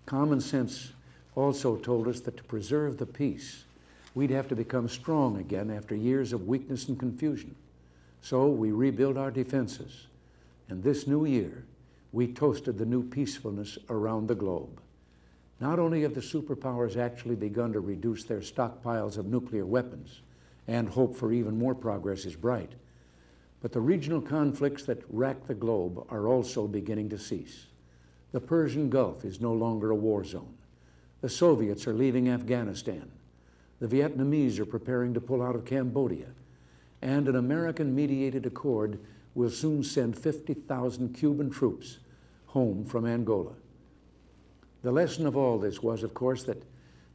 Common sense also told us that to preserve the peace, we'd have to become strong again after years of weakness and confusion. So we rebuilt our defenses, and this new year, we toasted the new peacefulness around the globe. Not only have the superpowers actually begun to reduce their stockpiles of nuclear weapons, and hope for even more progress is bright, but the regional conflicts that rack the globe are also beginning to cease. The Persian Gulf is no longer a war zone. The Soviets are leaving Afghanistan. The Vietnamese are preparing to pull out of Cambodia. And an American-mediated accord will soon send 50,000 Cuban troops home from Angola. The lesson of all this was, of course, that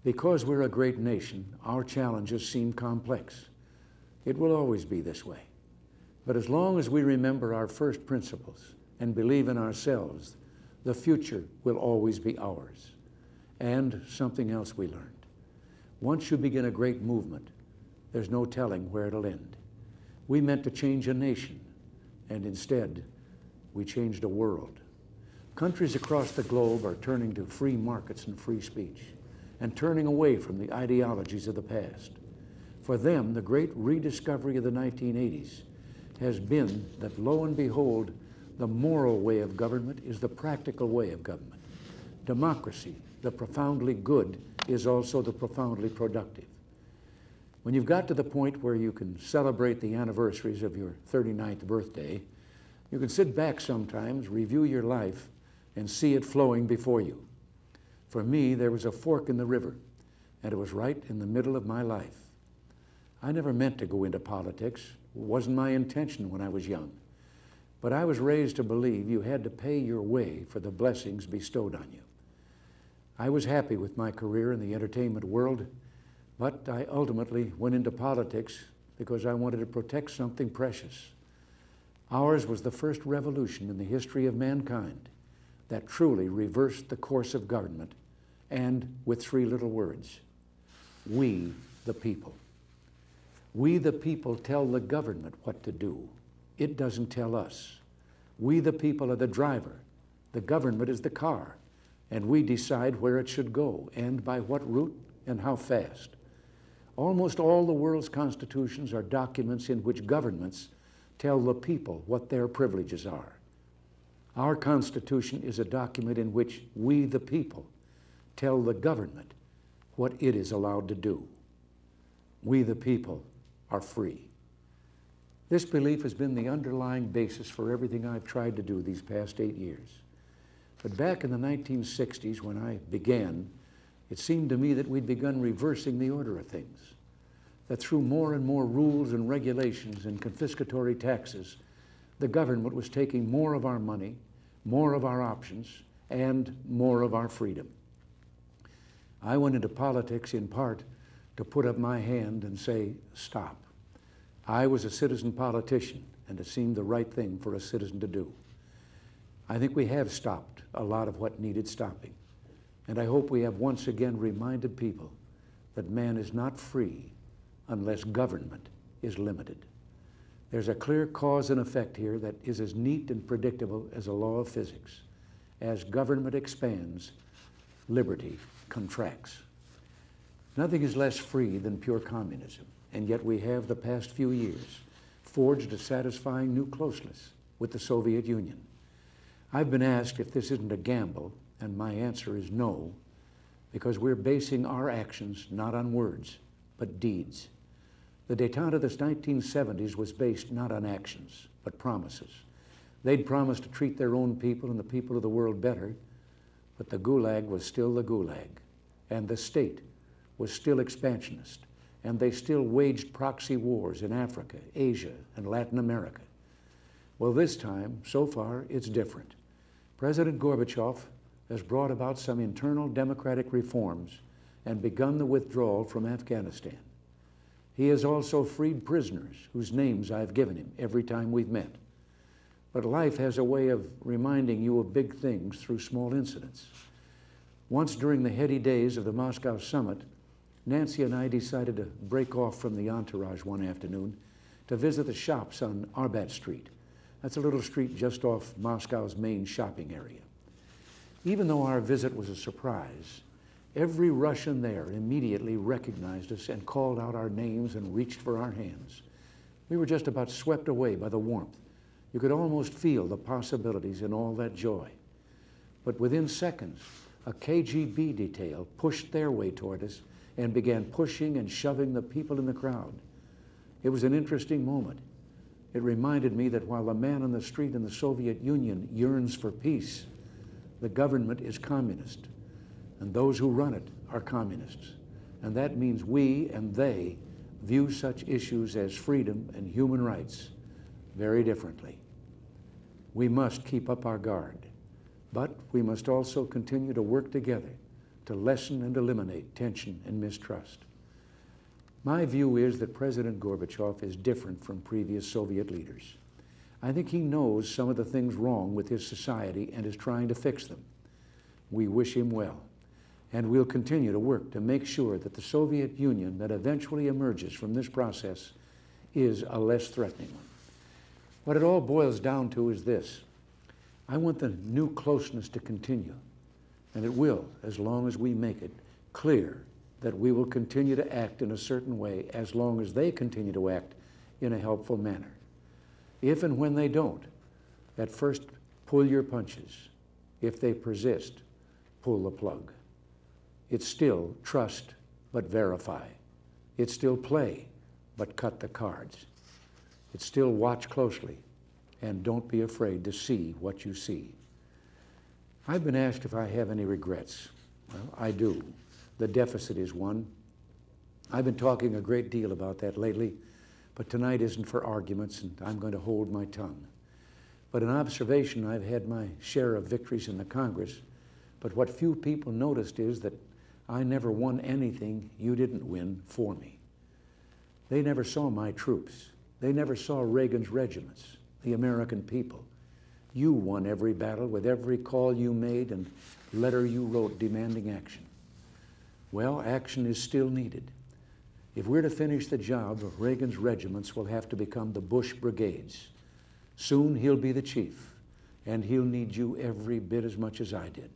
because we're a great nation, our challenges seem complex. It will always be this way. But as long as we remember our first principles and believe in ourselves, the future will always be ours. And something else we learned. Once you begin a great movement, there's no telling where it'll end. We meant to change a nation, and instead, we changed a world. Countries across the globe are turning to free markets and free speech, and turning away from the ideologies of the past. For them, the great rediscovery of the 1980s has been that, lo and behold, the moral way of government is the practical way of government. Democracy, the profoundly good, is also the profoundly productive. When you've got to the point where you can celebrate the anniversaries of your 39th birthday, you can sit back sometimes, review your life, and see it flowing before you. For me, there was a fork in the river, and it was right in the middle of my life. I never meant to go into politics. It wasn't my intention when I was young. But I was raised to believe you had to pay your way for the blessings bestowed on you. I was happy with my career in the entertainment world, but I ultimately went into politics because I wanted to protect something precious. Ours was the first revolution in the history of mankind that truly reversed the course of government, and with three little words: we the people. We the people tell the government what to do. It doesn't tell us. We the people are the driver. The government is the car, and we decide where it should go and by what route and how fast. Almost all the world's constitutions are documents in which governments tell the people what their privileges are. Our Constitution is a document in which we, the people, tell the government what it is allowed to do. We, the people, are free. This belief has been the underlying basis for everything I've tried to do these past 8 years. But back in the 1960s, when I began, it seemed to me that we'd begun reversing the order of things, that through more and more rules and regulations and confiscatory taxes, the government was taking more of our money, more of our options, and more of our freedom. I went into politics in part to put up my hand and say, stop. I was a citizen politician, and it seemed the right thing for a citizen to do. I think we have stopped a lot of what needed stopping, and I hope we have once again reminded people that man is not free unless government is limited. There's a clear cause and effect here that is as neat and predictable as a law of physics. As government expands, liberty contracts. Nothing is less free than pure communism, and yet we have, the past few years, forged a satisfying new closeness with the Soviet Union. I've been asked if this isn't a gamble, and my answer is no, because we're basing our actions not on words, but deeds. The détente of the 1970s was based not on actions, but promises. They'd promised to treat their own people and the people of the world better, but the Gulag was still the Gulag, and the state was still expansionist, and they still waged proxy wars in Africa, Asia, and Latin America. Well, this time, so far, it's different. President Gorbachev has brought about some internal democratic reforms and begun the withdrawal from Afghanistan. He has also freed prisoners whose names I've given him every time we've met. But life has a way of reminding you of big things through small incidents. Once during the heady days of the Moscow summit, Nancy and I decided to break off from the entourage one afternoon to visit the shops on Arbat Street. That's a little street just off Moscow's main shopping area. Even though our visit was a surprise, every Russian there immediately recognized us and called out our names and reached for our hands. We were just about swept away by the warmth. You could almost feel the possibilities in all that joy. But within seconds, a KGB detail pushed their way toward us and began pushing and shoving the people in the crowd. It was an interesting moment. It reminded me that while the man on the street in the Soviet Union yearns for peace, the government is communist, and those who run it are communists. And that means we and they view such issues as freedom and human rights very differently. We must keep up our guard, but we must also continue to work together to lessen and eliminate tension and mistrust. My view is that President Gorbachev is different from previous Soviet leaders. I think he knows some of the things wrong with his society and is trying to fix them. We wish him well, and we'll continue to work to make sure that the Soviet Union that eventually emerges from this process is a less threatening one. What it all boils down to is this: I want the new closeness to continue, and it will, as long as we make it clear that we will continue to act in a certain way as long as they continue to act in a helpful manner. If and when they don't, at first pull your punches. If they persist, pull the plug. It's still trust, but verify. It's still play, but cut the cards. It's still watch closely, and don't be afraid to see what you see. I've been asked if I have any regrets. Well, I do. The deficit is one. I've been talking a great deal about that lately, but tonight isn't for arguments, and I'm going to hold my tongue. But in observation, I've had my share of victories in the Congress, but what few people noticed is that I never won anything you didn't win for me. They never saw my troops. They never saw Reagan's regiments, the American people. You won every battle with every call you made and letter you wrote demanding action. Well, action is still needed. If we're to finish the job, Reagan's regiments will have to become the Bush brigades. Soon he'll be the chief, and he'll need you every bit as much as I did.